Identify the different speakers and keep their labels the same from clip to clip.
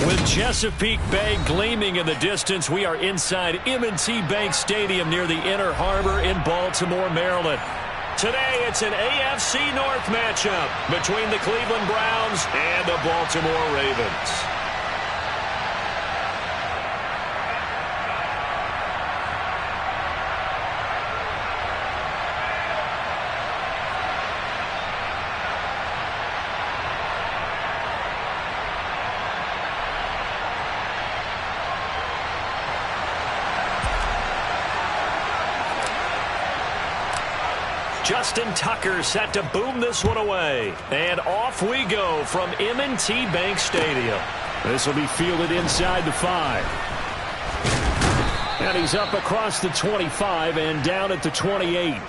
Speaker 1: With Chesapeake Bay gleaming in the distance, we are inside M&T Bank Stadium near the Inner Harbor in Baltimore, Maryland. Today, it's an AFC North matchup between the Cleveland Browns and the Baltimore Ravens. Justin Tucker set to boom this one away. And off we go from M&T Bank Stadium. This will be fielded inside the 5. And he's up across the 25 and down at the 28.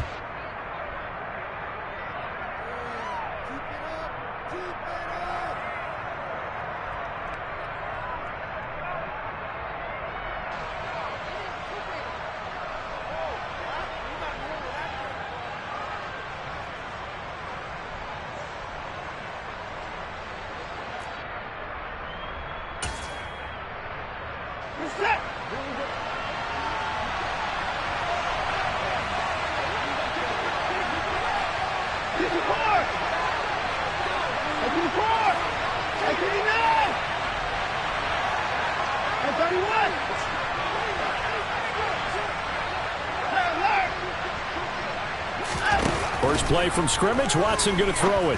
Speaker 1: First play from scrimmage. Watson going to throw it.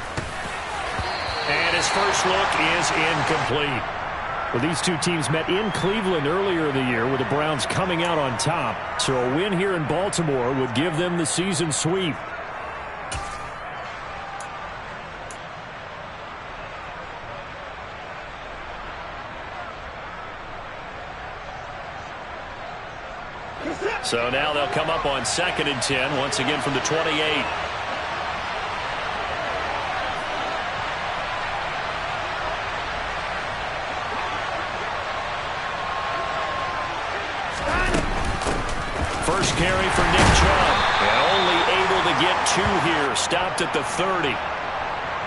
Speaker 1: And his first look is incomplete. Well, these two teams met in Cleveland earlier in the year with the Browns coming out on top. So a win here in Baltimore would give them the season sweep. So now they'll come up on 2nd and 10, once again from the 28. First carry for Nick Chubb, and only able to get 2 here, stopped at the 30.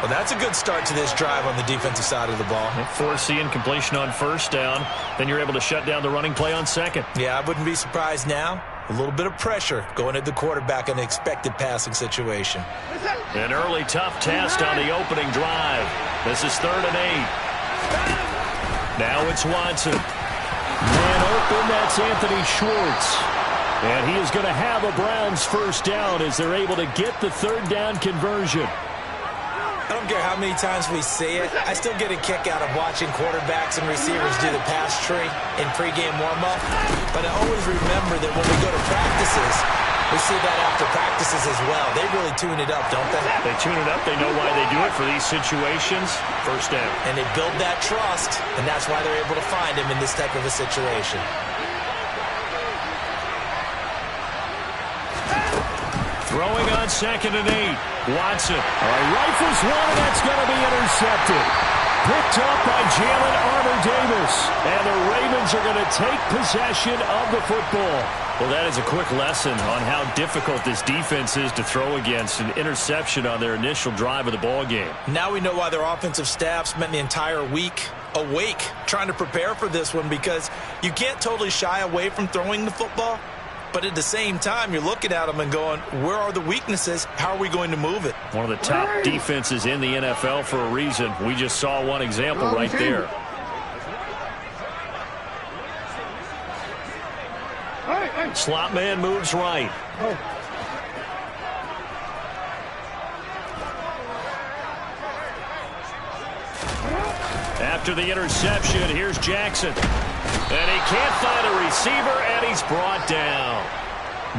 Speaker 2: Well, that's a good start to this drive on the defensive side of the ball.
Speaker 1: Force the incompletion on first down. Then you're able to shut down the running play on 2nd.
Speaker 2: Yeah, I wouldn't be surprised now. A little bit of pressure going at the quarterback in an expected passing situation.
Speaker 1: An early tough test on the opening drive. This is 3rd and 8. Now it's Watson. Man open, that's Anthony Schwartz. And he is going to have a Browns first down as they're able to get the 3rd down conversion.
Speaker 2: I don't care how many times we see it. I still get a kick out of watching quarterbacks and receivers do the pass tree in pregame warm-up. But I always remember that when we go to practices, we see that after practices as well. They really tune it up, don't they?
Speaker 1: They tune it up. They know why they do it for these situations. First down.
Speaker 2: And they build that trust, and that's why they're able to find him in this type of a situation.
Speaker 1: Throwing on 2nd and 8. Watson. Rifles one, and that's going to be intercepted. Picked up by Jalen Armour-Davis. And the Ravens are going to take possession of the football. Well, that is a quick lesson on how difficult this defense is to throw against. An interception on their initial drive of the ball game.
Speaker 2: Now we know why their offensive staff spent the entire week awake trying to prepare for this one, because you can't totally shy away from throwing the football. But at the same time, you're looking at them and going, where are the weaknesses? How are we going to move it?
Speaker 1: One of the top defenses in the NFL for a reason. We just saw one example right there. Slot man moves right. After the interception, here's Jackson. And he can't find a receiver, and he's brought down.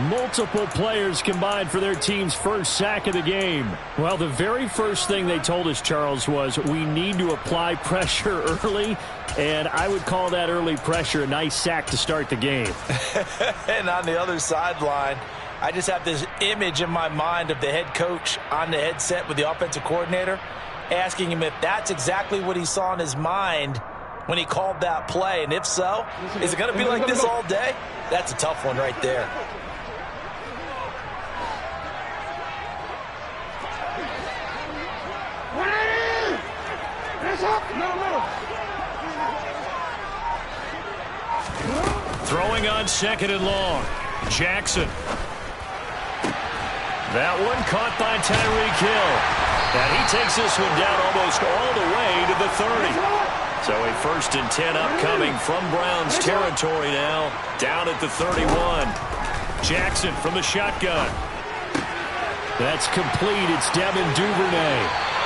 Speaker 1: Multiple players combined for their team's first sack of the game. Well, the very first thing they told us, Charles, was we need to apply pressure early, and I would call that early pressure a nice sack to start the game.
Speaker 2: And on the other sideline, I just have this image in my mind of the head coach on the headset with the offensive coordinator, asking him if that's exactly what he saw in his mind when he called that play. And if so, is it going to be like this all day? That's a tough one right there.
Speaker 1: Throwing on 2nd and long. Jackson. That one caught by Tyreek Hill. And he takes this one down almost all the way to the 30. So a 1st and 10 upcoming from Browns territory now, down at the 31. Jackson from the shotgun. That's complete. It's Devin Duvernay.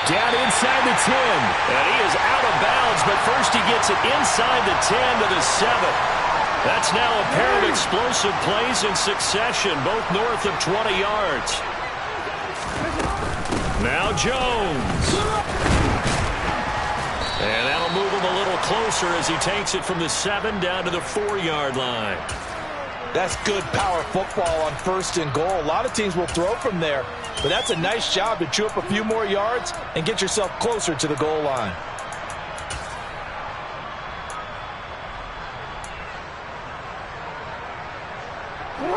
Speaker 1: Down inside the 10. And he is out of bounds, but first he gets it inside the 10 to the 7. That's now a pair of explosive plays in succession, both north of 20 yards. Now Jones. And that'll move him a little closer as he takes it from the 7 down to the 4-yard line.
Speaker 2: That's good power football on 1st and goal. A lot of teams will throw from there, but that's a nice job to chew up a few more yards and get yourself closer to the goal line.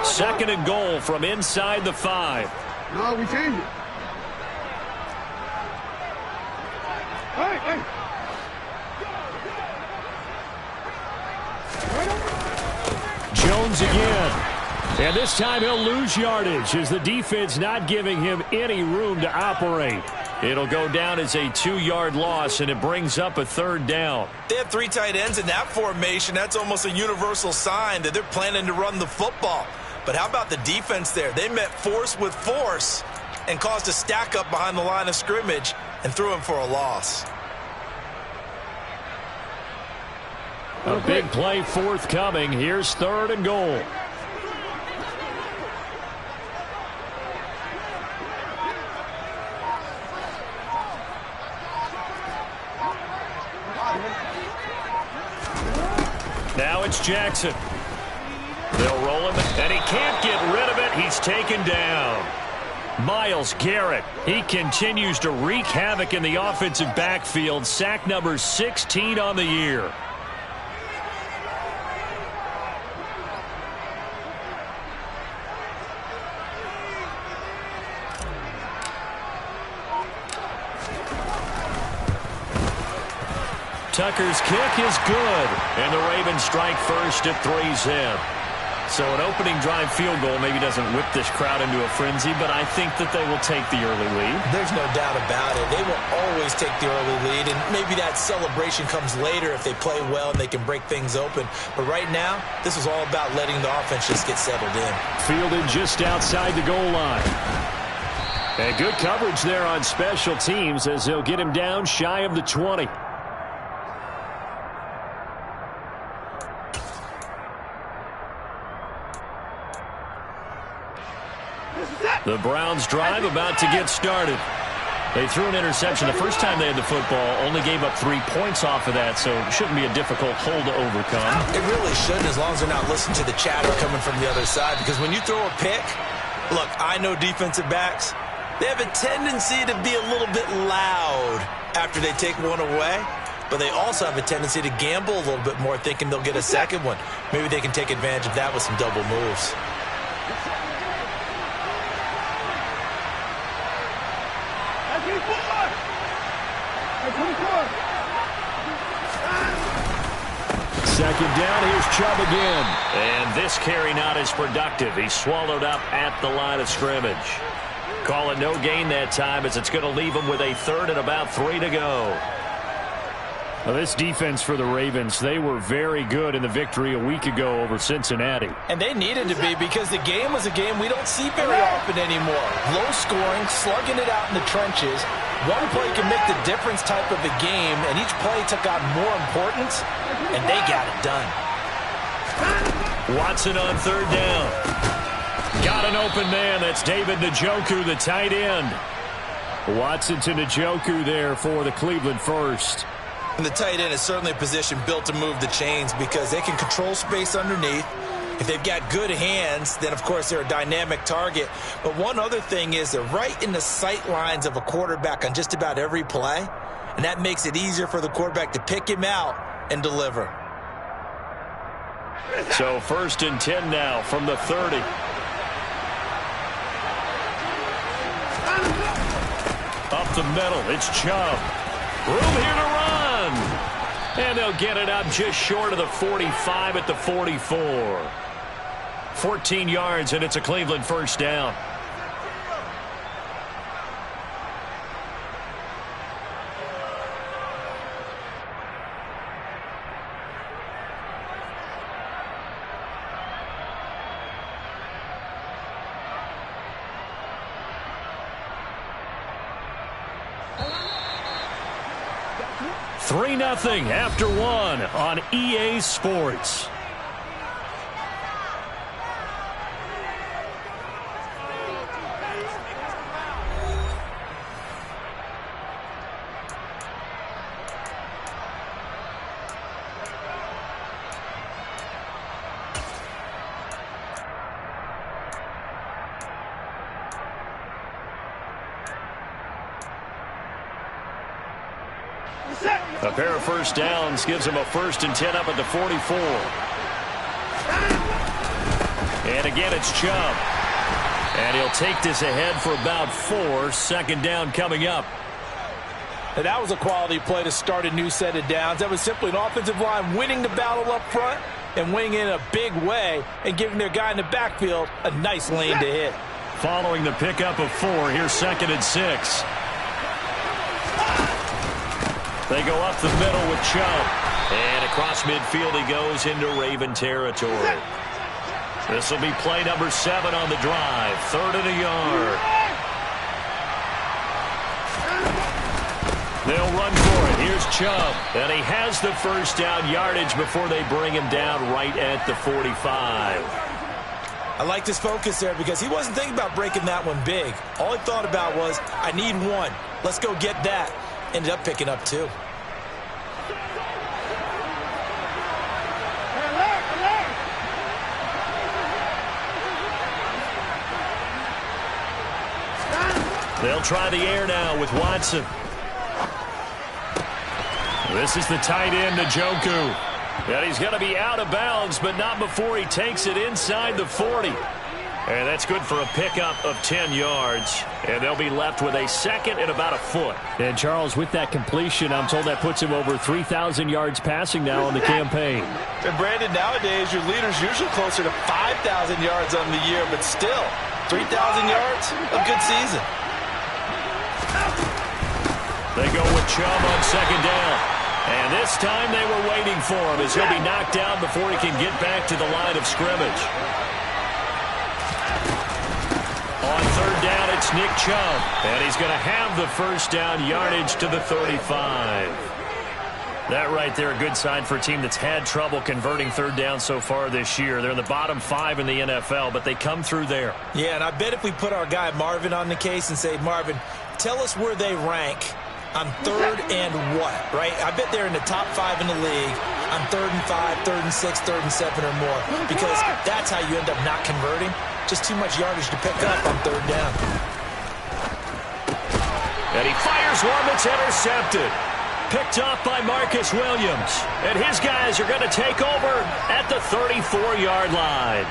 Speaker 1: Second and goal from inside the 5.
Speaker 3: No, we changed it. Hey.
Speaker 1: Jones again. And this time he'll lose yardage as the defense not giving him any room to operate. It'll go down as a 2-yard loss, and it brings up a 3rd down.
Speaker 2: They have 3 tight ends in that formation. That's almost a universal sign that they're planning to run the football. But how about the defense there? They met force with force and caused a stack up behind the line of scrimmage and threw him for a loss.
Speaker 1: A big play forthcoming. Here's 3rd and goal. Now it's Jackson. They'll roll him, and he can't get rid of it. He's taken down. Myles Garrett, he continues to wreak havoc in the offensive backfield. Sack number 16 on the year. Tucker's kick is good, and the Ravens strike first at 3-zip. So an opening drive field goal maybe doesn't whip this crowd into a frenzy, but I think that they will take the early lead.
Speaker 2: There's no doubt about it. They will always take the early lead, and maybe that celebration comes later if they play well and they can break things open. But right now, this is all about letting the offense just get settled in.
Speaker 1: Fielded just outside the goal line. And good coverage there on special teams as they'll get him down shy of the 20. The Browns drive about to get started. They threw an interception the first time they had the football, only gave up 3 points off of that, so it shouldn't be a difficult hole to overcome.
Speaker 2: It really shouldn't, as long as they're not listening to the chatter coming from the other side, because when you throw a pick, look, I know defensive backs, they have a tendency to be a little bit loud after they take one away, but they also have a tendency to gamble a little bit more, thinking they'll get a second one. Maybe they can take advantage of that with some double moves.
Speaker 1: Second down, here's Chubb again. And this carry not as productive. He's swallowed up at the line of scrimmage. Call it no gain that time as it's going to leave him with a 3rd and about 3 to go. Well, this defense for the Ravens, they were very good in the victory a week ago over Cincinnati.
Speaker 2: And they needed to be, because the game was a game we don't see very often anymore. Low scoring, slugging it out in the trenches. One play can make the difference type of a game, and each play took on more importance, and they got it done.
Speaker 1: Watson on 3rd down. Got an open man. That's David Njoku, the tight end. Watson to Njoku there for the Cleveland first.
Speaker 2: And the tight end is certainly a position built to move the chains, because they can control space underneath. If they've got good hands, then, of course, they're a dynamic target. But one other thing is they're right in the sight lines of a quarterback on just about every play, and that makes it easier for the quarterback to pick him out and deliver.
Speaker 1: So 1st and 10 now from the 30. Up the middle, it's Chubb. Room here to run. And they'll get it up just short of the 45 at the 44. 14 yards, and it's a Cleveland first down. Three 3-0 after one on EA Sports. A pair of first downs gives him a 1st and 10 up at the 44. And again, it's Chubb. And he'll take this ahead for about 4. Second down coming up.
Speaker 2: And that was a quality play to start a new set of downs. That was simply an offensive line winning the battle up front and winning in a big way and giving their guy in the backfield a nice lane to hit.
Speaker 1: Following the pickup of 4, here's 2nd and 6. They go up the middle with Chubb. And across midfield he goes into Raven territory. This will be play number 7 on the drive. 3rd and a yard. They'll run for it. Here's Chubb. And he has the first down yardage before they bring him down right at the 45.
Speaker 2: I like this focus there because he wasn't thinking about breaking that one big. All he thought about was, I need 1. Let's go get that. Ended up picking up 2.
Speaker 1: They'll try the air now with Watson. This is the tight end, Njoku. And he's going to be out of bounds, but not before he takes it inside the 40. And that's good for a pickup of 10 yards. And they'll be left with a 2nd and about a foot.
Speaker 4: And, Charles, with that completion, I'm told that puts him over 3,000 yards passing now on the campaign.
Speaker 2: And, Brandon, nowadays your leader's usually closer to 5,000 yards on the year, but still, 3,000 yards, a good season.
Speaker 1: They go with Chubb on 2nd down. And this time they were waiting for him as he'll be knocked down before he can get back to the line of scrimmage. On 3rd down, it's Nick Chubb. And he's going to have the first down yardage to the 35. That right there, a good sign for a team that's had trouble converting 3rd down so far this year. They're in the bottom 5 in the NFL, but they come through there.
Speaker 2: Yeah, and I bet if we put our guy Marvin on the case and say, Marvin, tell us where they rank on 3rd and what, right? I bet they're in the top 5 in the league on 3rd and 5, 3rd and 6, 3rd and 7 or more, because that's how you end up not converting. Just too much yardage to pick up on 3rd down.
Speaker 1: And he fires one that's intercepted. Picked off by Marcus Williams. And his guys are going to take over at the 34-yard line.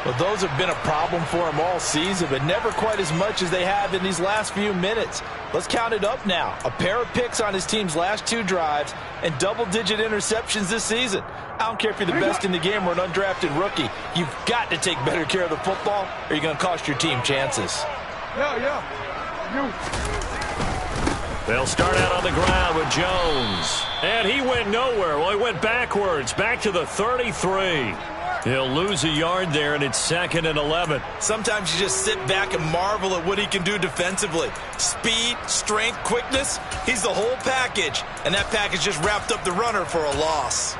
Speaker 2: Well, those have been a problem for him all season, but never quite as much as they have in these last few minutes. Let's count it up now. A pair of picks on his team's last 2 drives and double-digit interceptions this season. I don't care if you're the best in the game or an undrafted rookie. You've got to take better care of the football or you're going to cost your team chances.
Speaker 1: They'll start out on the ground with Jones. And he went nowhere. Well, he went backwards, back to the 33. He'll lose a yard there, and it's 2nd and 11.
Speaker 2: Sometimes you just sit back and marvel at what he can do defensively. Speed, strength, quickness, he's the whole package. And that package just wrapped up the runner for a loss.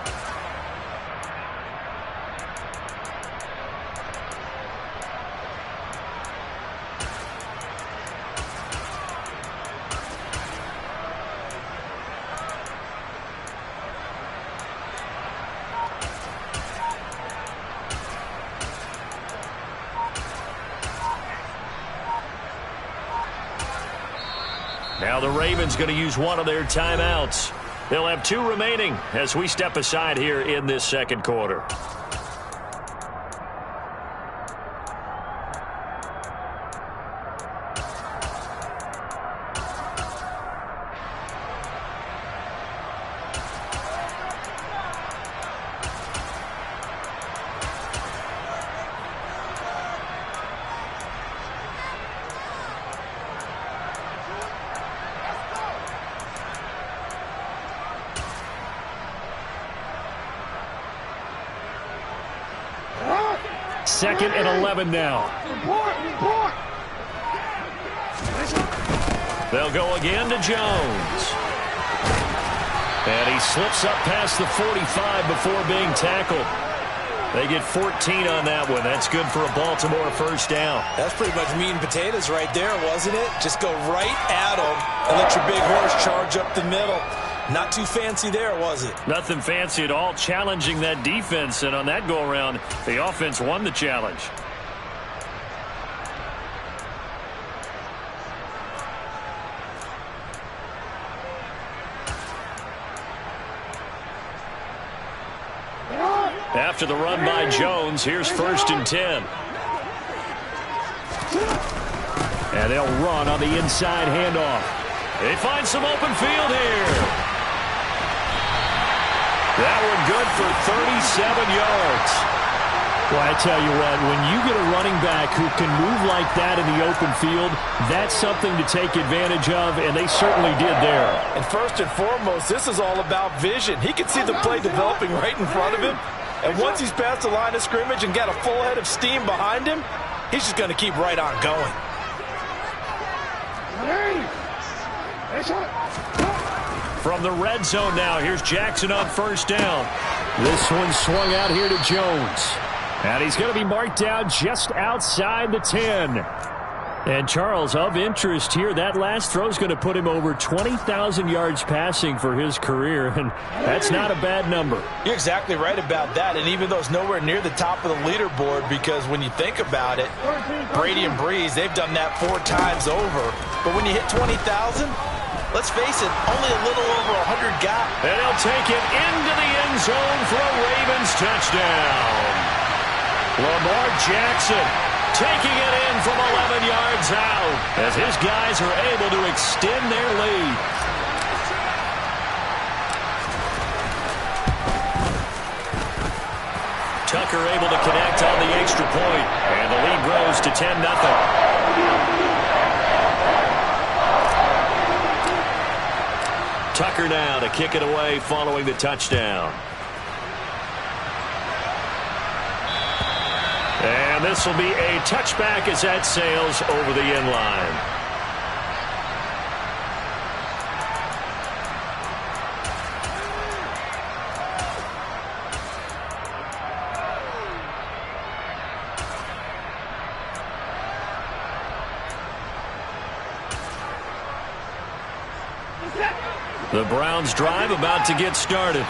Speaker 1: Now the Ravens going to use one of their timeouts. They'll have 2 remaining as we step aside here in this 2nd quarter.
Speaker 4: 2nd and 11 now. They'll go again to Jones. And he slips up past the 45 before being tackled. They get 14 on that one. That's good for a Baltimore first down.
Speaker 2: That's pretty much meat and potatoes right there, wasn't it? Just go right at them and let your big horse charge up the middle. Not too fancy there, was it?
Speaker 4: Nothing fancy at all, challenging that defense. And on that go-around, the offense won the challenge. After the run by Jones, here's 1st and 10. And they'll run on the inside handoff. They find some open field here. That one good for 37 yards. Well, I tell you what, when you get a running back who can move like that in the open field, that's something to take advantage of, and they certainly did there.
Speaker 2: And first and foremost, this is all about vision. He can see the play developing right in front of him. And once he's past the line of scrimmage and got a full head of steam behind him, he's just going to keep right on going.
Speaker 1: From the red zone now, here's Jackson on 1st down.
Speaker 4: This one swung out here to Jones. And he's going to be marked down just outside the 10. And Charles, of interest here, that last throw is going to put him over 20,000 yards passing for his career, and that's not a bad number.
Speaker 2: You're exactly right about that, and even though it's nowhere near the top of the leaderboard, because when you think about it, Brady and Breeze, they've done that 4 times over. But when you hit 20,000, let's face it, only a little over 100 got.
Speaker 1: And he'll take it into the end zone for a Ravens touchdown. Lamar Jackson taking it in from 11 yards out as his guys are able to extend their lead. Tucker able to connect on the extra point, and the lead grows to 10-0. Tucker now to kick it away following the touchdown. And this will be a touchback as that sails over the end line. The Browns drive about to get started.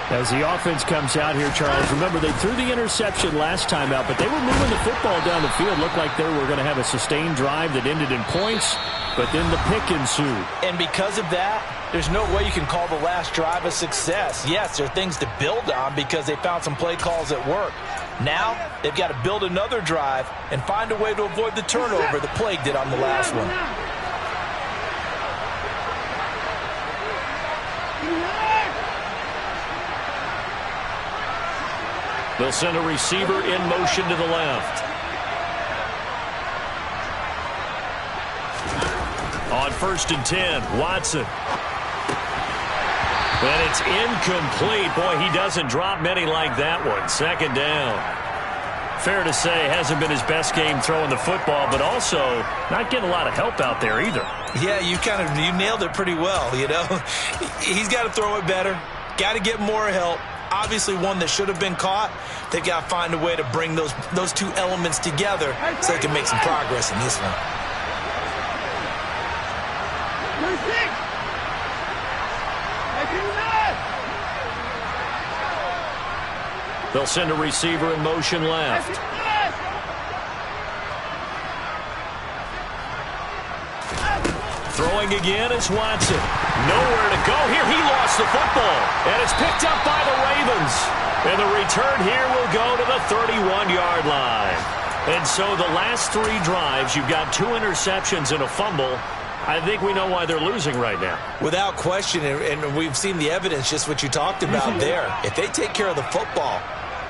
Speaker 4: As the offense comes out here, Charles, remember they threw the interception last time out, but they were moving the football down the field. Looked like they were going to have a sustained drive that ended in points, but then the pick ensued.
Speaker 2: And because of that, there's no way you can call the last drive a success. Yes, there are things to build on because they found some play calls that work. Now, they've got to build another drive and find a way to avoid the turnover the Plague did on the last one.
Speaker 1: They'll send a receiver in motion to the left. On 1st and 10, Watson. And it's incomplete. Boy, he doesn't drop many like that one. 2nd down. Fair to say, hasn't been his best game throwing the football, but also not getting a lot of help out there either.
Speaker 2: Yeah, you nailed it pretty well, you know. He's got to throw it better. Got to get more help. Obviously one that should have been caught. They've got to find a way to bring those two elements together so they can make some progress in this one.
Speaker 1: They'll send a receiver in motion left. Throwing again is Watson. Nowhere to go here. He lost the football. And it's picked up by the Ravens. And the return here will go to the 31-yard line. And so the last 3 drives, you've got 2 interceptions and a fumble. I think we know why they're losing right now.
Speaker 2: Without question, and we've seen the evidence, just what you talked about there. If they take care of the football,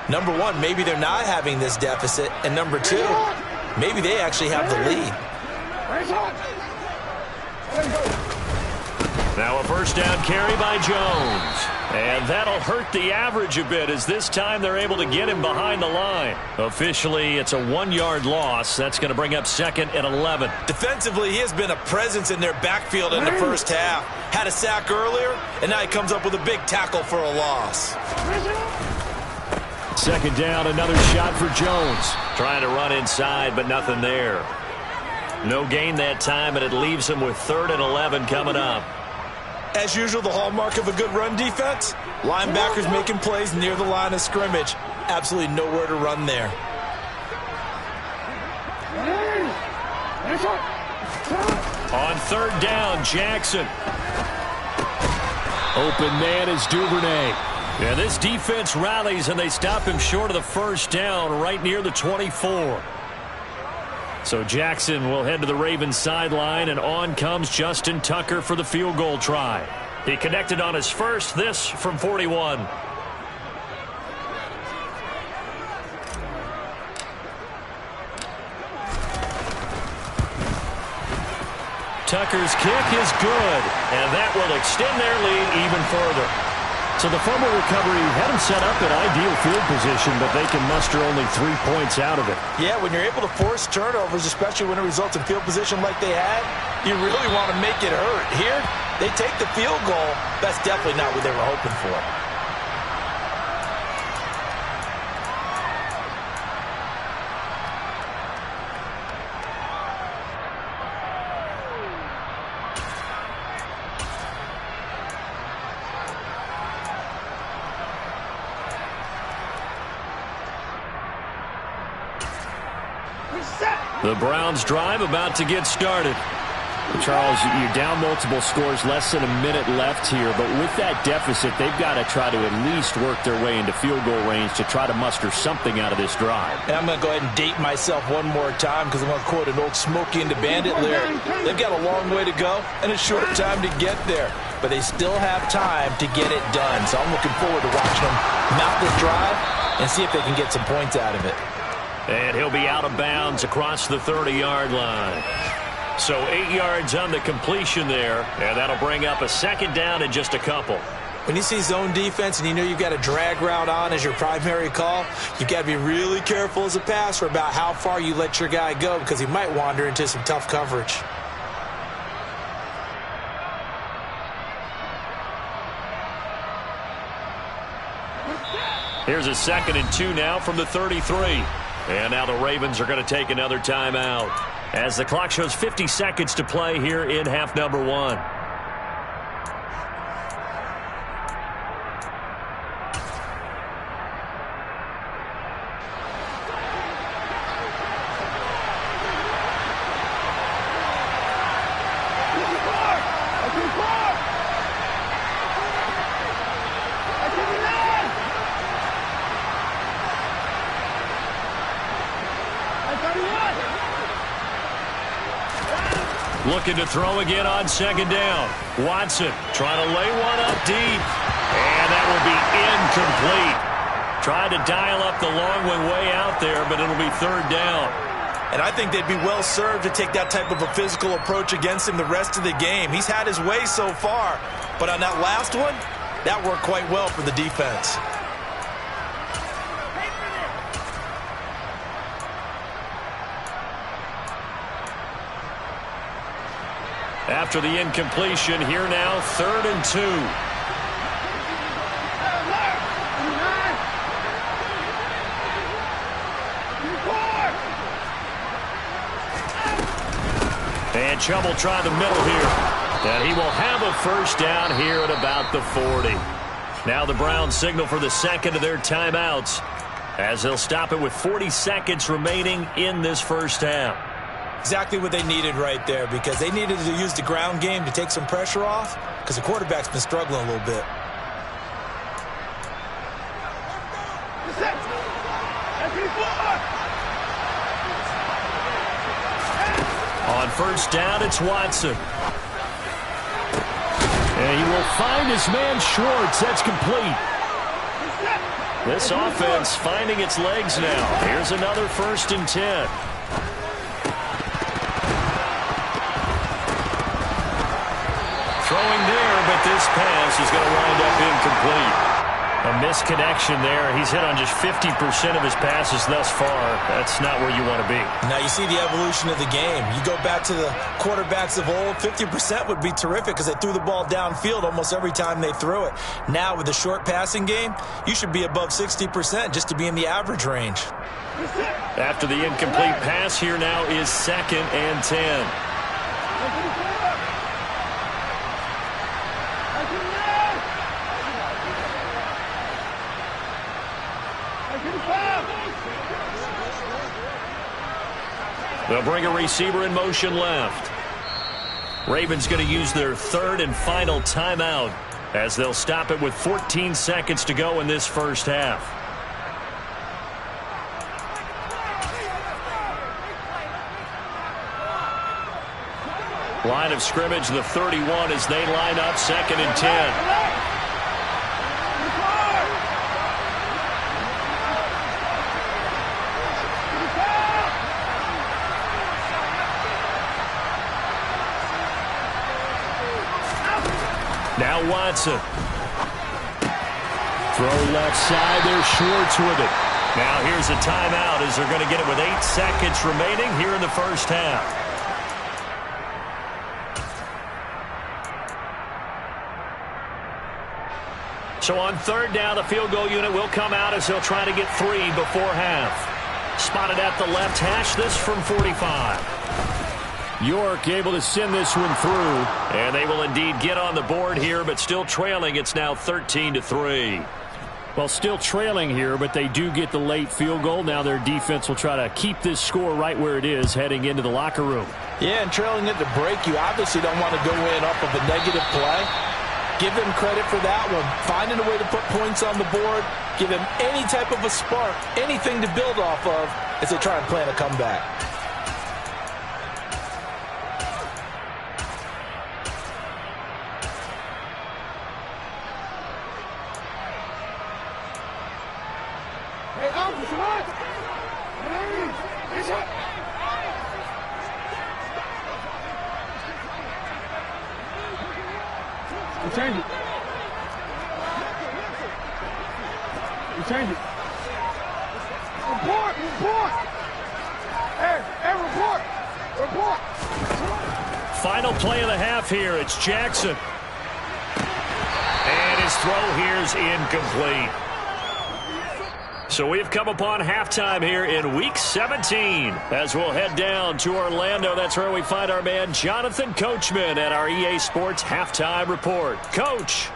Speaker 2: number one, maybe they're not having this deficit. And number 2, maybe they actually have the lead.
Speaker 4: Now a first down carry by Jones. And that'll hurt the average a bit as this time they're able to get him behind the line. Officially, it's a 1-yard loss. That's going to bring up 2nd and 11.
Speaker 2: Defensively, he has been a presence in their backfield in the first half. Had a sack earlier, and now he comes up with a big tackle for a loss.
Speaker 4: 2nd down, another shot for Jones. Trying to run inside, but nothing there. No gain that time, and it leaves him with 3rd and 11 coming up.
Speaker 2: As usual, the hallmark of a good run defense, linebackers making plays near the line of scrimmage. Absolutely nowhere to run there.
Speaker 4: On 3rd down, Jackson. Open man is Duvernay. And this defense rallies, and they stop him short of the first down right near the 24. So Jackson will head to the Ravens sideline, and on comes Justin Tucker for the field goal try. He connected on his first, this from 41. Tucker's kick is good, and that will extend their lead even further. So the fumble recovery had them set up in ideal field position, but they can muster only 3 points out of it.
Speaker 2: Yeah, when you're able to force turnovers, especially when it results in field position like they had, you really want to make it hurt. Here, they take the field goal. That's definitely not what they were hoping for.
Speaker 4: The Browns drive about to get started. Charles, you're down multiple scores, less than a minute left here, but with that deficit, they've got to try to at least work their way into field goal range to try to muster something out of this drive.
Speaker 2: And I'm going to go ahead and date myself one more time because I'm going to quote an old Smokey and the Bandit lyric. They've got a long way to go and a short time to get there, but they still have time to get it done. So I'm looking forward to watching them mount this drive and see if they can get some points out of it.
Speaker 4: And he'll be out of bounds across the 30-yard line. So 8 yards on the completion there, and that'll bring up a 2nd down in just a couple.
Speaker 2: When you see zone defense and you know you've got a drag route on as your primary call, you've got to be really careful as a passer about how far you let your guy go because he might wander into some tough coverage.
Speaker 4: Here's a 2nd and 2 now from the 33. And now the Ravens are going to take another timeout as the clock shows 50 seconds to play here in half number 1. Looking to throw again on 2nd down. Watson trying to lay one up deep. And that will be incomplete. Tried to dial up the long one way out there, but it'll be 3rd down.
Speaker 2: And I think they'd be well served to take that type of a physical approach against him the rest of the game. He's had his way so far, but on that last one, that worked quite well for the defense.
Speaker 4: After the incompletion, here now, 3rd and 2. And Chubb will try the middle here. And he will have a first down here at about the 40. Now the Browns signal for the 2nd of their timeouts as they'll stop it with 40 seconds remaining in this first half.
Speaker 2: Exactly what they needed right there because they needed to use the ground game to take some pressure off because the quarterback's been struggling a little bit.
Speaker 4: On first down, it's Watson. And he will find his man Schwartz. That's complete. This offense finding its legs now. Here's another 1st and 10. Throwing there but this pass is going to wind up incomplete. A misconnection there. He's hit on just 50% of his passes thus far. That's not where you want to be.
Speaker 2: Now you see the evolution of the game. You go back to the quarterbacks of old, 50% would be terrific because they threw the ball downfield almost every time they threw it. Now with the short passing game, you should be above 60% just to be in the average range.
Speaker 4: After the incomplete pass, here now is 2nd and 10. They'll bring a receiver in motion left. Ravens going to use their 3rd and final timeout as they'll stop it with 14 seconds to go in this first half. Line of scrimmage, the 31 as they line up 2nd and 10. Now Watson. Throw left side. There's Schwartz with it. Now here's a timeout as they're going to get it with 8 seconds remaining here in the first half. So on 3rd down, the field goal unit will come out as they'll try to get 3 before half. Spotted at the left hash, this from 45. York able to send this one through. And they will indeed get on the board here, but still trailing. It's now 13-3. Well, still trailing here, but they do get the late field goal. Now their defense will try to keep this score right where it is heading into the locker room.
Speaker 2: Yeah, and trailing it to break, you obviously don't want to go in off of a negative play. Give them credit for that one. Finding a way to put points on the board. Give them any type of a spark, anything to build off of as they try and plan a comeback.
Speaker 3: Change it. Change it. Report! Hey, report!
Speaker 4: Final play of the half here. It's Jackson. And his throw here is incomplete. So we've come upon halftime here in Week 17 as we'll head down to Orlando. That's where we find our man Jonathan Coachman at our EA Sports Halftime Report. Coach.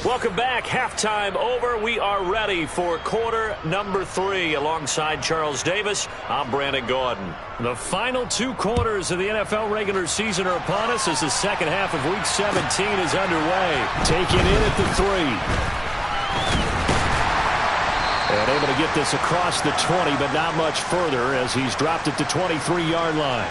Speaker 4: Welcome back. Halftime over. We are ready for quarter number 3 alongside Charles Davis. I'm Brandon Gaudin. The final 2 quarters of the NFL regular season are upon us as the second half of Week 17 is underway. Taken in at the 3. And able to get this across the 20, but not much further as he's dropped it to 23-yard line.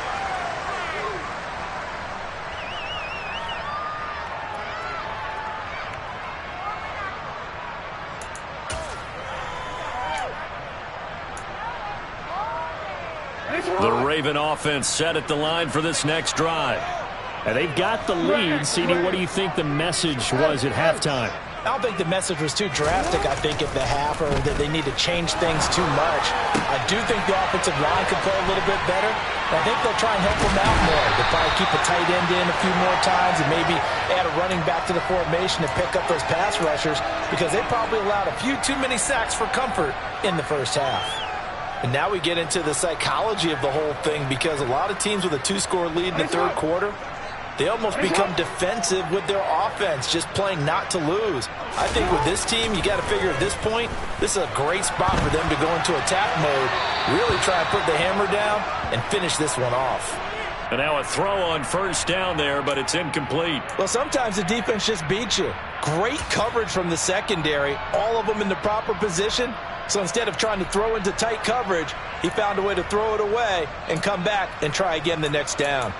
Speaker 4: The Raven offense set at the line for this next drive. And they've got the lead. CD, what do you think the message was at halftime?
Speaker 2: I don't think the message was too drastic, I think, at the half, or that they need to change things too much. I do think the offensive line could play a little bit better. I think they'll try and help them out more. They'll probably keep a tight end in a few more times and maybe add a running back to the formation to pick up those pass rushers because they probably allowed a few too many sacks for comfort in the first half. And now we get into the psychology of the whole thing because a lot of teams with a 2-score lead in the third quarter, they almost become defensive with their offense, just playing not to lose. I think with this team, you got to figure at this point, this is a great spot for them to go into attack mode, really try and put the hammer down and finish this one off.
Speaker 4: And now a throw on first down there, but it's incomplete.
Speaker 2: Well, sometimes the defense just beats you. Great coverage from the secondary, all of them in the proper position. So instead of trying to throw into tight coverage, he found a way to throw it away and come back and try again the next down.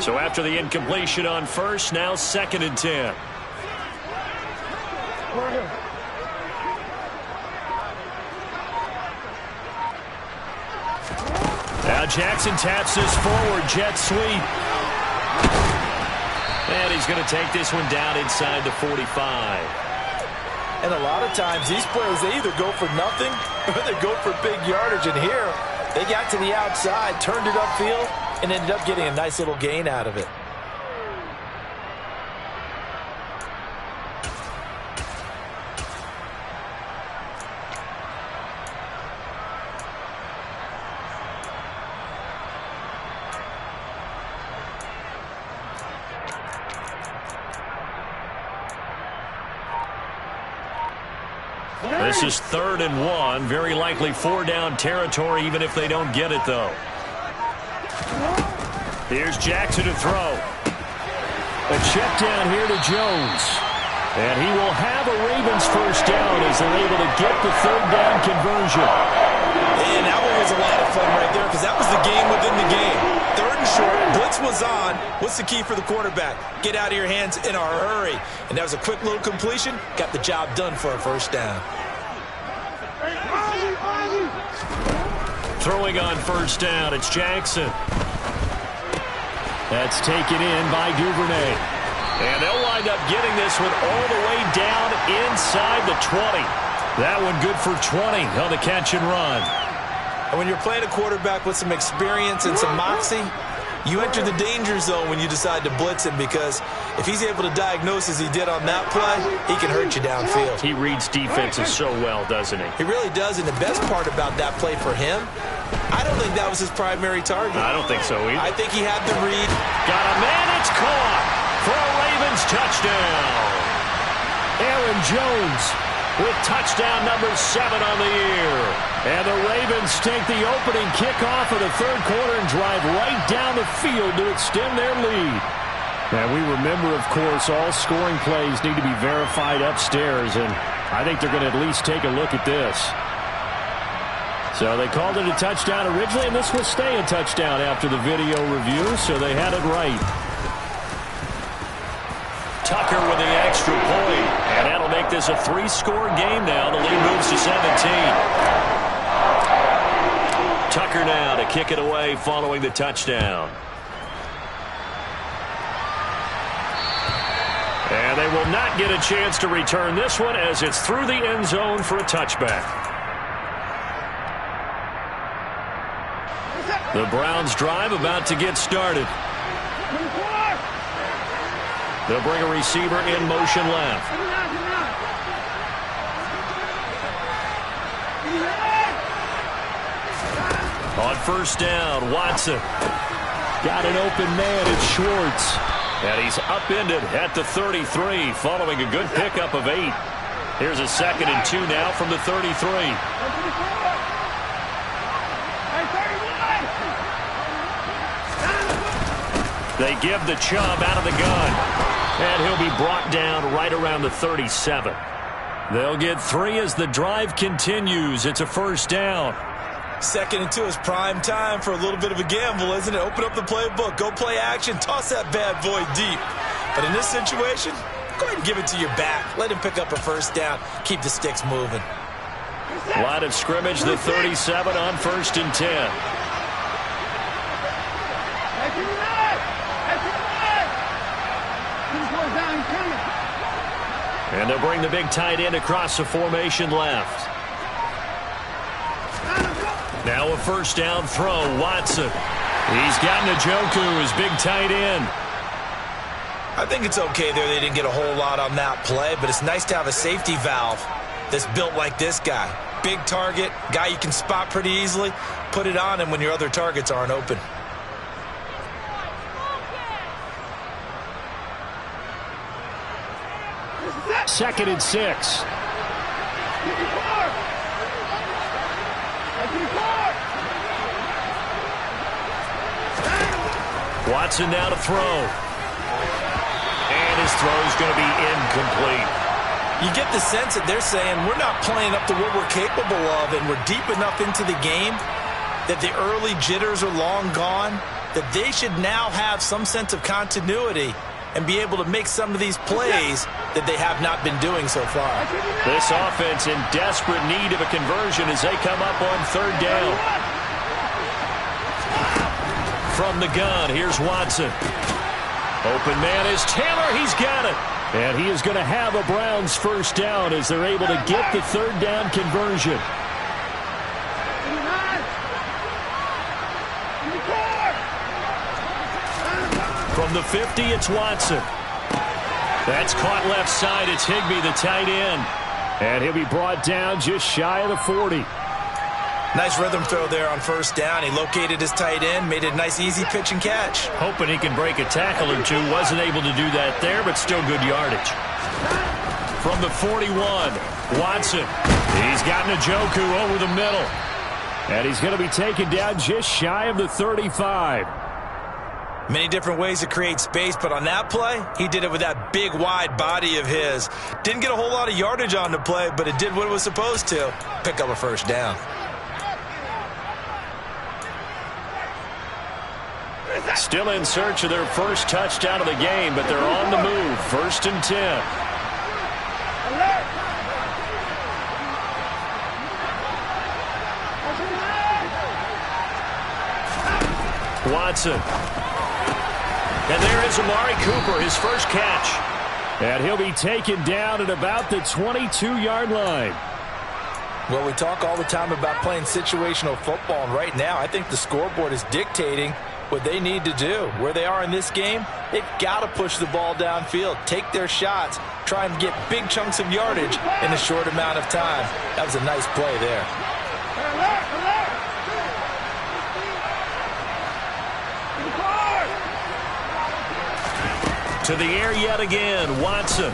Speaker 4: So after the incompletion on first, now 2nd and 10. Now Jackson taps this forward, jet sweep. And he's going to take this one down inside the 45.
Speaker 2: And a lot of times these plays, they either go for nothing or they go for big yardage. And here, they got to the outside, turned it upfield, and ended up getting a nice little gain out of it.
Speaker 4: This is 3rd and 1. Very likely 4-down territory, even if they don't get it, though. Here's Jackson to throw. A check down here to Jones. And he will have a Ravens first down as they're able to get the 3rd down conversion.
Speaker 2: And that one was a lot of fun right there because that was the game within the game. 3rd and short, blitz was on. What's the key for the quarterback? Get out of your hands in a hurry. And that was a quick little completion. Got the job done for a first down.
Speaker 4: Throwing on first down, it's Jackson. That's taken in by Duvernay. And they'll wind up getting this one all the way down inside the 20. That one good for 20 on the catch and run.
Speaker 2: And when you're playing a quarterback with some experience and some moxie, you enter the danger zone when you decide to blitz him, because if he's able to diagnose as he did on that play, he can hurt you downfield.
Speaker 4: He reads defenses so well, doesn't he?
Speaker 2: He really does, and the best part about that play for him, I don't think that was his primary target.
Speaker 4: I don't think so either.
Speaker 2: I think he had the read.
Speaker 4: Got a man, it's caught for a Ravens touchdown. Aaron Jones with touchdown number 7 on the year. And the Ravens take the opening kickoff of the 3rd quarter and drive right down the field to extend their lead. And we remember, of course, all scoring plays need to be verified upstairs, and I think they're going to at least take a look at this. So they called it a touchdown originally, and this will stay a touchdown after the video review, so they had it right. Tucker with the extra point, and that'll make this a 3-score game now. The lead moves to 17. Tucker now to kick it away following the touchdown. And they will not get a chance to return this one as it's through the end zone for a touchback. The Browns drive about to get started. They'll bring a receiver in motion left. On first down, Watson. Got an open man, it's Schwartz. And he's upended at the 33 following a good pickup of 8. Here's a 2nd and 2 now from the 33. They give the Chubb out of the gun. And he'll be brought down right around the 37. They'll get 3 as the drive continues. It's a first down.
Speaker 2: 2nd and 2 is prime time for a little bit of a gamble, isn't it? Open up the playbook. Go play action. Toss that bad boy deep. But in this situation, go ahead and give it to your back. Let him pick up a first down. Keep the sticks moving.
Speaker 4: Line of scrimmage, the 37 on 1st and 10. And they'll bring the big tight end across the formation left. Now a first down throw, Watson. He's got Njoku, his big tight end.
Speaker 2: I think it's okay there. They didn't get a whole lot on that play, but it's nice to have a safety valve that's built like this guy. Big target, guy you can spot pretty easily. Put it on him when your other targets aren't open.
Speaker 4: Second and 6. Watson now to throw. And his throw is going to be incomplete.
Speaker 2: You get the sense that they're saying we're not playing up to what we're capable of, and we're deep enough into the game that the early jitters are long gone. that they should now have some sense of continuity and be able to make some of these plays that they have not been doing so far.
Speaker 1: This offense in desperate need of a conversion as they come up on third down. From the gun, here's Watson. Open man is Taylor. He's got it. And he is going to have a Browns first down as they're able to get the third down conversion. From the 50, it's Watson. That's caught left side. It's Higbee, the tight end. And he'll be brought down just shy of the 40.
Speaker 2: Nice rhythm throw there on first down. He located his tight end, made it a nice easy pitch and catch.
Speaker 1: Hoping he can break a tackle or two. Wasn't able to do that there, but still good yardage. From the 41, Watson. He's got Njoku over the middle. And he's going to be taken down just shy of the 35.
Speaker 2: Many different ways to create space, but on that play, he did it with that big, wide body of his. Didn't get a whole lot of yardage on the play, but it did what it was supposed to. Pick up a first down.
Speaker 1: Still in search of their first touchdown of the game, but they're on the move. First and 10. Watson. And there is Amari Cooper, his first catch. And he'll be taken down at about the 22-yard line.
Speaker 2: Well, we talk all the time about playing situational football, and right now I think the scoreboard is dictating what they need to do. Where they are in this game, they've got to push the ball downfield, take their shots, try and get big chunks of yardage in a short amount of time. That was a nice play there.
Speaker 1: To the air yet again, Watson.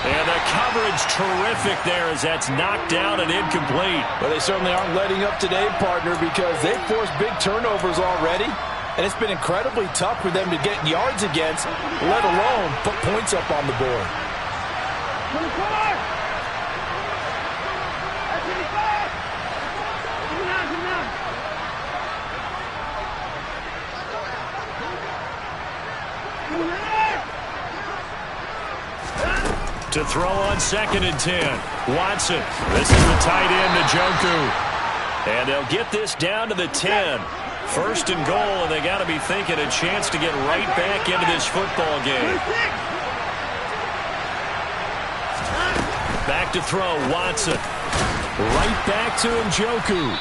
Speaker 1: And the coverage terrific there as that's knocked down and incomplete.
Speaker 2: Well, they certainly aren't letting up today, partner, because they've forced big turnovers already. And it's been incredibly tough for them to get yards against, let alone put points up on the board.
Speaker 1: To throw on second and 10. Watson. This is the tight end, Njoku. And they'll get this down to the 10. First and goal, and they got to be thinking a chance to get right back into this football game. Back to throw, Watson. Right back to Njoku.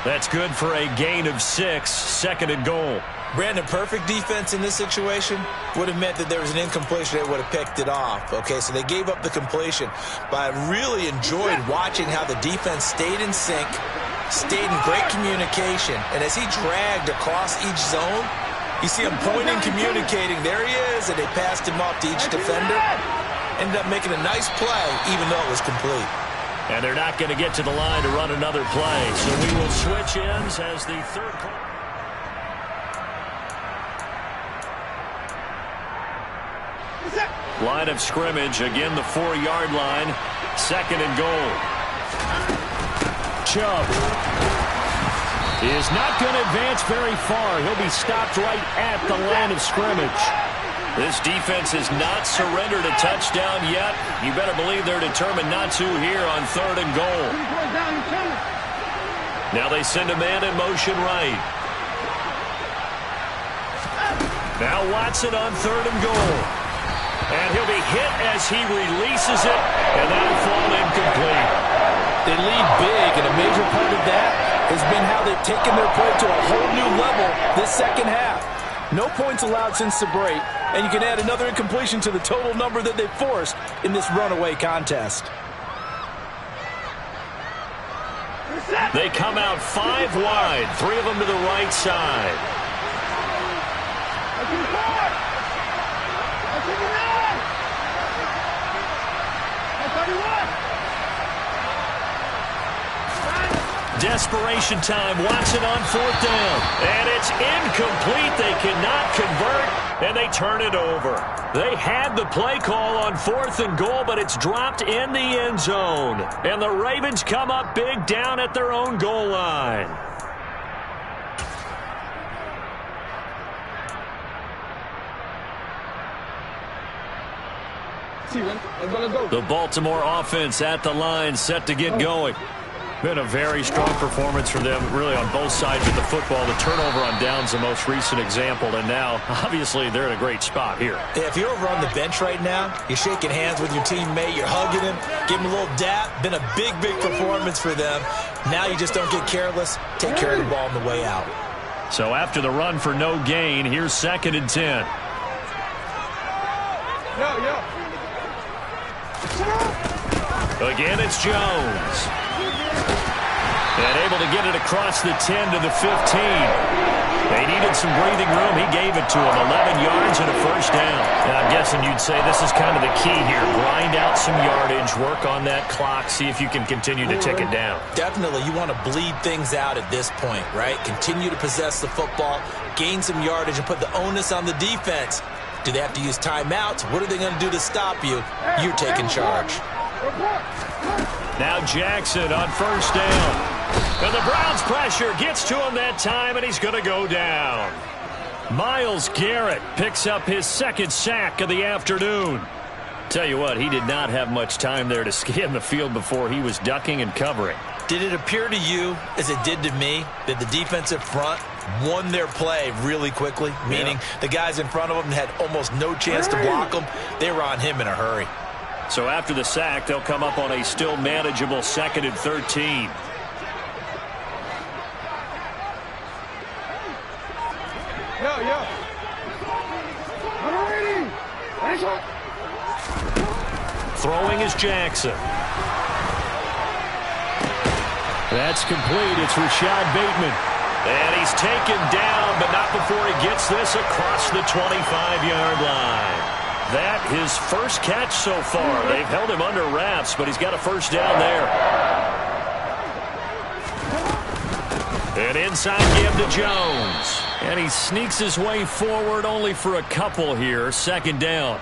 Speaker 1: That's good for a gain of 6. Second and goal.
Speaker 2: Brandon, perfect defense in this situation would have meant that there was an incompletion. They would have picked it off. Okay, so they gave up the completion. But I really enjoyed watching how the defense stayed in sync, stayed in great communication. And as he dragged across each zone, you see him pointing, communicating. There he is, and they passed him off to each defender. Ended up making a nice play, even though it was complete.
Speaker 1: And they're not going to get to the line to run another play. So we will switch ends as the third quarter. Line of scrimmage, again the 4-yard line. Second and goal. Chubb is not going to advance very far. He'll be stopped right at the line of scrimmage. This defense has not surrendered a touchdown yet. You better believe they're determined not to here on third and goal. Now they send a man in motion right. Now Watson on third and goal. And he'll be hit as he releases it, and that'll fall incomplete.
Speaker 2: They lead big, and a major part of that has been how they've taken their play to a whole new level this second half. No points allowed since the break, and you can add another incompletion to the total number that they've forced in this runaway contest.
Speaker 1: They come out 5 wide, 3 of them to the right side. Desperation time. Watson on fourth down. And it's incomplete. They cannot convert, and they turn it over. They had the play call on fourth and goal, but it's dropped in the end zone. And the Ravens come up big down at their own goal line.
Speaker 3: see, man. Let's go.
Speaker 4: The Baltimore offense at the line, set to get going. Been a very strong performance for them, really, on both sides of the football. The turnover on downs, the most recent example, and now, obviously, they're in a great spot here.
Speaker 2: Yeah, if you're over on the bench right now, you're shaking hands with your teammate, you're hugging him, give him a little dap. Been a big, big performance for them. Now you just don't get careless. Take care of the ball on the way out.
Speaker 4: So after the run for no gain, here's 2nd and 10. Again, it's Jones. And able to get it across the 10 to the 15. They needed some breathing room. He gave it to them. 11 yards and a first down. And I'm guessing you'd say this is kind of the key here. Grind out some yardage, work on that clock, see if you can continue to tick it down.
Speaker 2: Definitely, you want to bleed things out at this point, right? Continue to possess the football, gain some yardage, and put the onus on the defense. Do they have to use timeouts? What are they going to do to stop you? You're taking charge.
Speaker 4: Now Jackson on first down. And the Browns pressure gets to him that time, and he's going to go down. Myles Garrett picks up his 2nd sack of the afternoon. Tell you what, he did not have much time there to scan the field before he was ducking and covering.
Speaker 2: Did it appear to you, as it did to me, that the defensive front won their play really quickly? Meaning the guys in front of them had almost no chance to block them. They were on him in a hurry.
Speaker 4: So after the sack, they'll come up on a still manageable 2nd and 13. Throwing is Jackson. That's complete. It's Rashad Bateman. And he's taken down, but not before he gets this across the 25-yard line. That his first catch so far. They've held him under wraps, but he's got a first down there. An inside give to Jones. And he sneaks his way forward only for a couple here. 2nd down.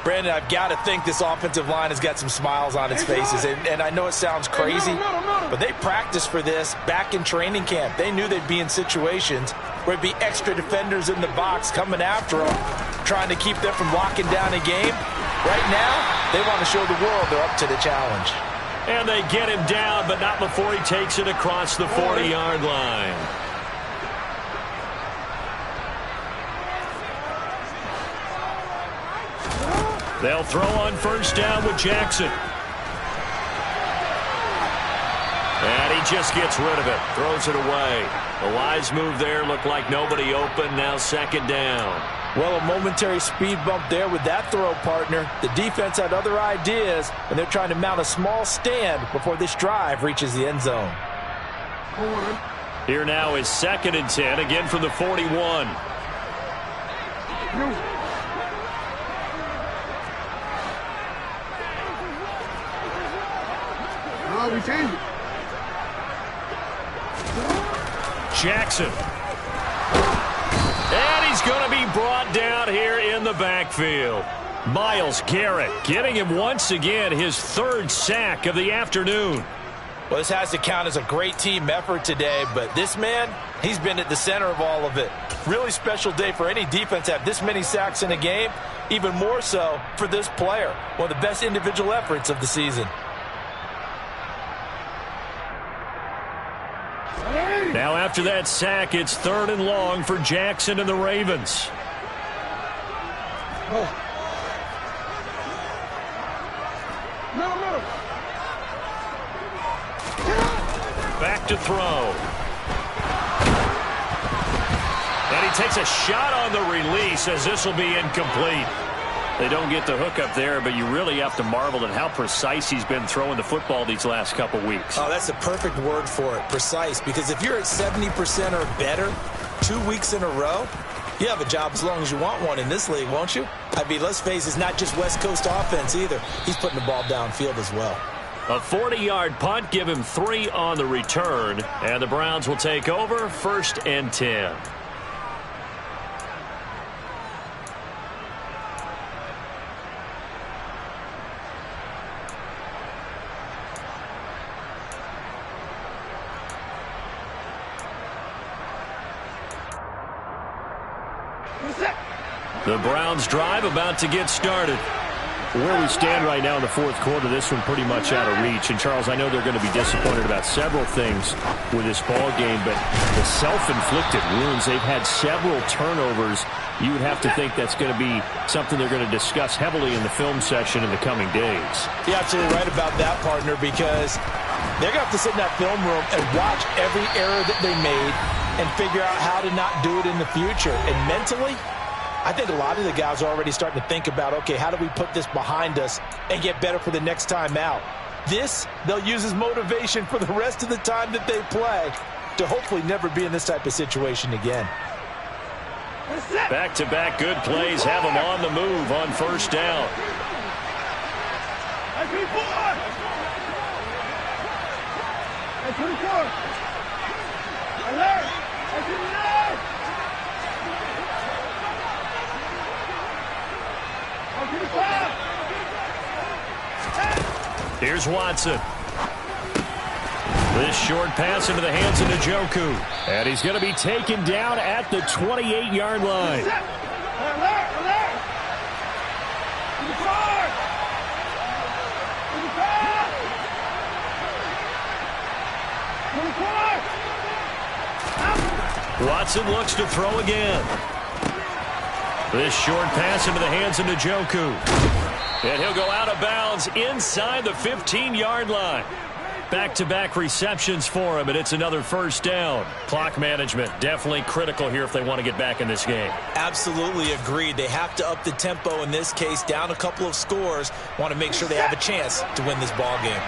Speaker 2: Brandon, I've got to think this offensive line has got some smiles on its faces. And I know it sounds crazy, but they practiced for this back in training camp. They knew they'd be in situations where it'd be extra defenders in the box coming after them, trying to keep them from locking down a game. Right now, they want to show the world they're up to the challenge.
Speaker 4: And they get him down, but not before he takes it across the 40-yard line. They'll throw on first down with Jackson. And he just gets rid of it. Throws it away. A wise move there. Looked like nobody open. Now 2nd down.
Speaker 2: Well, a momentary speed bump there with that throw, partner. The defense had other ideas, and they're trying to mount a small stand before this drive reaches the end zone.
Speaker 4: Here now is 2nd and 10, again from the 41.
Speaker 3: We change it.
Speaker 4: Jackson. And he's going to be brought down here in the backfield. Myles Garrett getting him once again his 3rd sack of the afternoon.
Speaker 2: Well, this has to count as a great team effort today, but this man, he's been at the center of all of it. Really special day for any defense to have this many sacks in a game, even more so for this player. One of the best individual efforts of the season.
Speaker 4: Now after that sack, it's 3rd and long for Jackson and the Ravens. Back to throw. And he takes a shot on the release as this will be incomplete. They don't get the hook up there, but you really have to marvel at how precise he's been throwing the football these last couple weeks.
Speaker 2: Oh, that's the perfect word for it, precise, because if you're at 70% or better 2 weeks in a row, you have a job as long as you want one in this league, won't you? I mean, let's face it, it's not just West Coast offense either. He's putting the ball downfield as well.
Speaker 4: A 40-yard punt, give him 3 on the return, and the Browns will take over 1st and 10. The Browns drive about to get started. where we stand right now in the fourth quarter, this one pretty much out of reach. And, Charles, I know they're going to be disappointed about several things with this ball game, but the self-inflicted wounds, they've had several turnovers. You would have to think that's going to be something they're going to discuss heavily in the film section in the coming days.
Speaker 2: You're absolutely right about that, partner, because they're going to have to sit in that film room and watch every error that they made and figure out how to not do it in the future. And mentally, I think a lot of the guys are already starting to think about, okay, how do we put this behind us and get better for the next time out? This, they'll use as motivation for the rest of the time that they play to hopefully never be in this type of situation again.
Speaker 4: Back-to-back good plays have them on the move on first down. Here's Watson. This short pass into the hands of Njoku. And he's going to be taken down at the 28-yard line. Watson looks to throw again. This short pass into the hands of Njoku. And he'll go out of bounds inside the 15-yard line. Back-to-back receptions for him, and it's another first down. Clock management definitely critical here if they want to get back in this game.
Speaker 2: Absolutely agreed. They have to up the tempo in this case, down a couple of scores. Want to make sure they have a chance to win this ball game.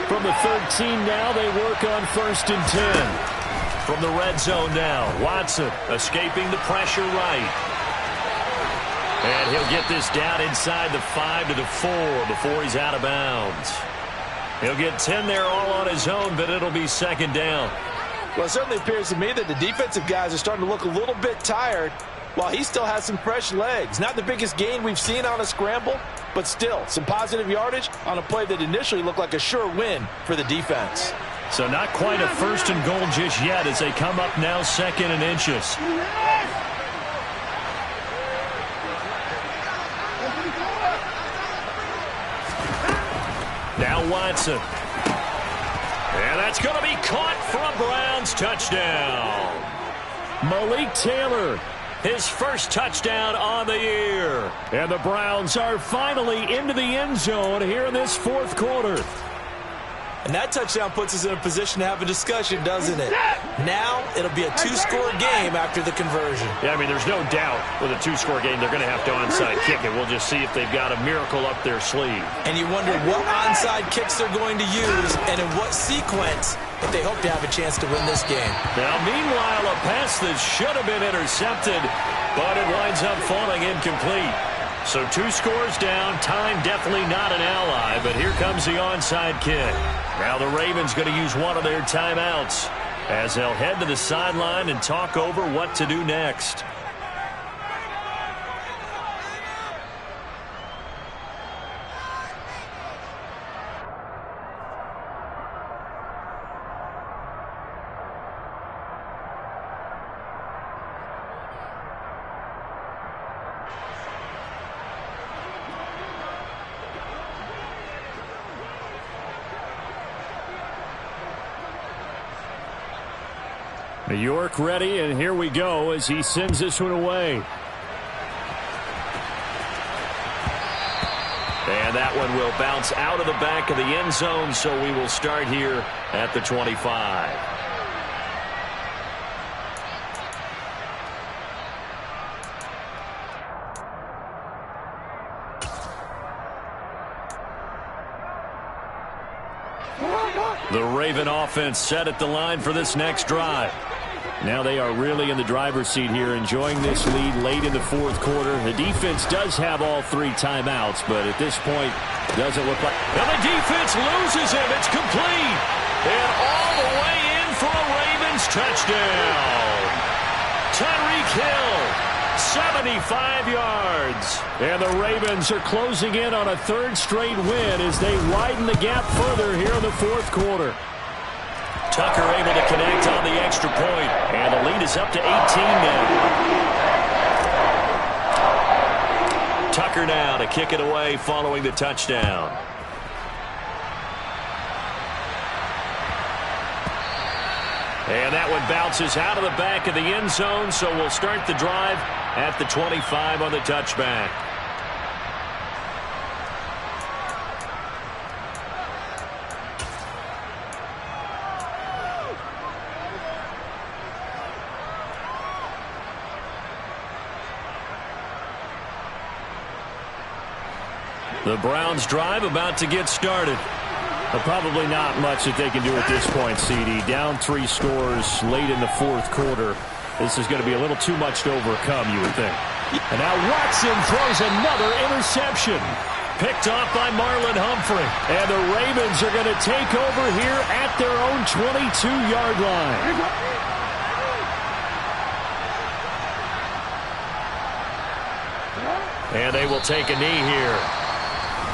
Speaker 4: From the 13 now, they work on 1st and 10. From the red zone now, Watson escaping the pressure right. And he'll get this down inside the 5 to the 4 before he's out of bounds. He'll get 10 there all on his own, but it'll be second down.
Speaker 2: Well, it certainly appears to me that the defensive guys are starting to look a little bit tired while he still has some fresh legs. Not the biggest gain we've seen on a scramble, but still some positive yardage on a play that initially looked like a sure win for the defense.
Speaker 4: So not quite a 1st and goal just yet as they come up now 2nd and inches. Now Watson. And that's going to be caught for a Browns touchdown. Malik Taylor, his first touchdown on the year. And the Browns are finally into the end zone here in this fourth quarter.
Speaker 2: And that touchdown puts us in a position to have a discussion, doesn't it? Now it'll be a 2-score game after the conversion.
Speaker 4: Yeah, I mean, there's no doubt with a 2-score game they're going to have to onside kick it. We'll just see if they've got a miracle up their sleeve.
Speaker 2: And you wonder what onside kicks they're going to use and in what sequence if they hope to have a chance to win this game.
Speaker 4: Now, meanwhile, a pass that should have been intercepted, but it winds up falling incomplete. So 2 scores down, time definitely not an ally, but here comes the onside kick. Now the Ravens going to use one of their timeouts as they'll head to the sideline and talk over what to do next. York ready, and here we go as he sends this one away. And that one will bounce out of the back of the end zone, so we will start here at the 25. The Raven offense set at the line for this next drive. Now they are really in the driver's seat here, enjoying this lead late in the fourth quarter. The defense does have all 3 timeouts, but at this point, doesn't look like... Now the defense loses him. It's complete. And all the way in for a Ravens touchdown. Tyreek Hill, 75 yards. And the Ravens are closing in on a 3rd straight win as they widen the gap further here in the fourth quarter. Tucker able to connect on the extra point, and the lead is up to 18 now. Tucker now to kick it away following the touchdown. And that one bounces out of the back of the end zone, so we'll start the drive at the 25 on the touchback. The Browns drive about to get started. But probably not much that they can do at this point, CD. Down 3 scores late in the fourth quarter. This is going to be a little too much to overcome, you would think. And now Watson throws another interception. Picked off by Marlon Humphrey. And the Ravens are going to take over here at their own 22-yard line. And they will take a knee here.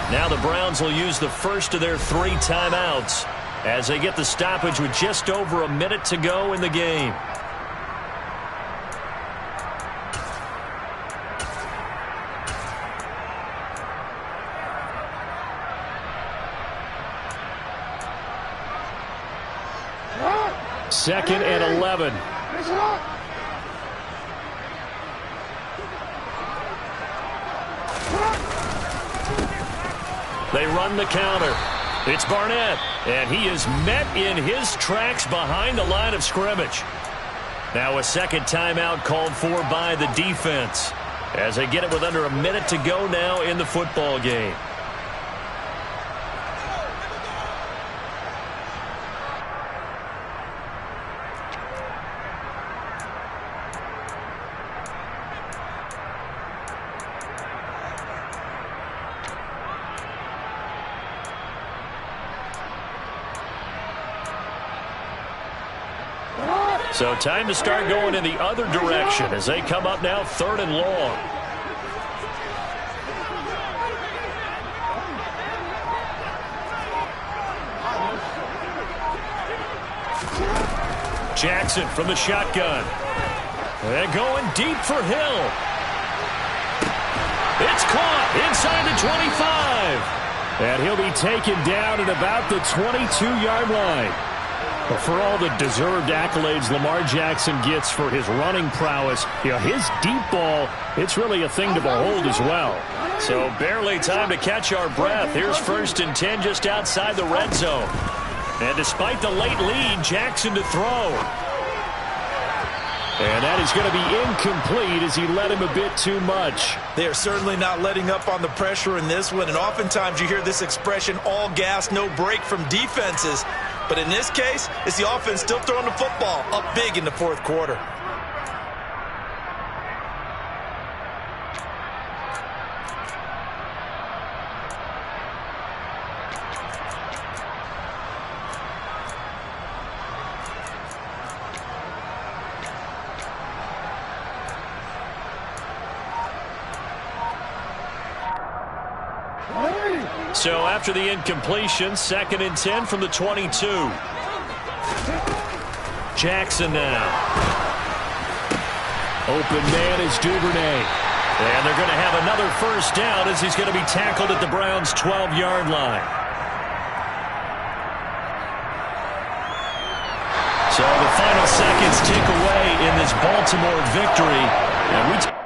Speaker 4: Now the Browns will use the first of their 3 timeouts as they get the stoppage with just over a minute to go in the game. Second and 11. They run the counter. It's Barnett, and he is met in his tracks behind the line of scrimmage. Now a second timeout called for by the defense as they get it with under a minute to go now in the football game. So time to start going in the other direction as they come up now 3rd and long. Jackson from the shotgun. And going deep for Hill. It's caught inside the 25. And he'll be taken down at about the 22-yard line. But for all the deserved accolades Lamar Jackson gets for his running prowess, his deep ball, it's really a thing to behold as well. So barely time to catch our breath. Here's 1st and 10 just outside the red zone. And despite the late lead, Jackson to throw. And that is going to be incomplete as he led him a bit too much.
Speaker 2: They are certainly not letting up on the pressure in this one. And oftentimes you hear this expression, all gas, no break from defenses. But in this case, it's the offense still throwing the football up big in the fourth quarter.
Speaker 4: So after the incompletion, 2nd and 10 from the 22. Jackson now. Open man is Duvernay. And they're going to have another first down as he's going to be tackled at the Browns' 12-yard line. So the final seconds tick away in this Baltimore victory. And we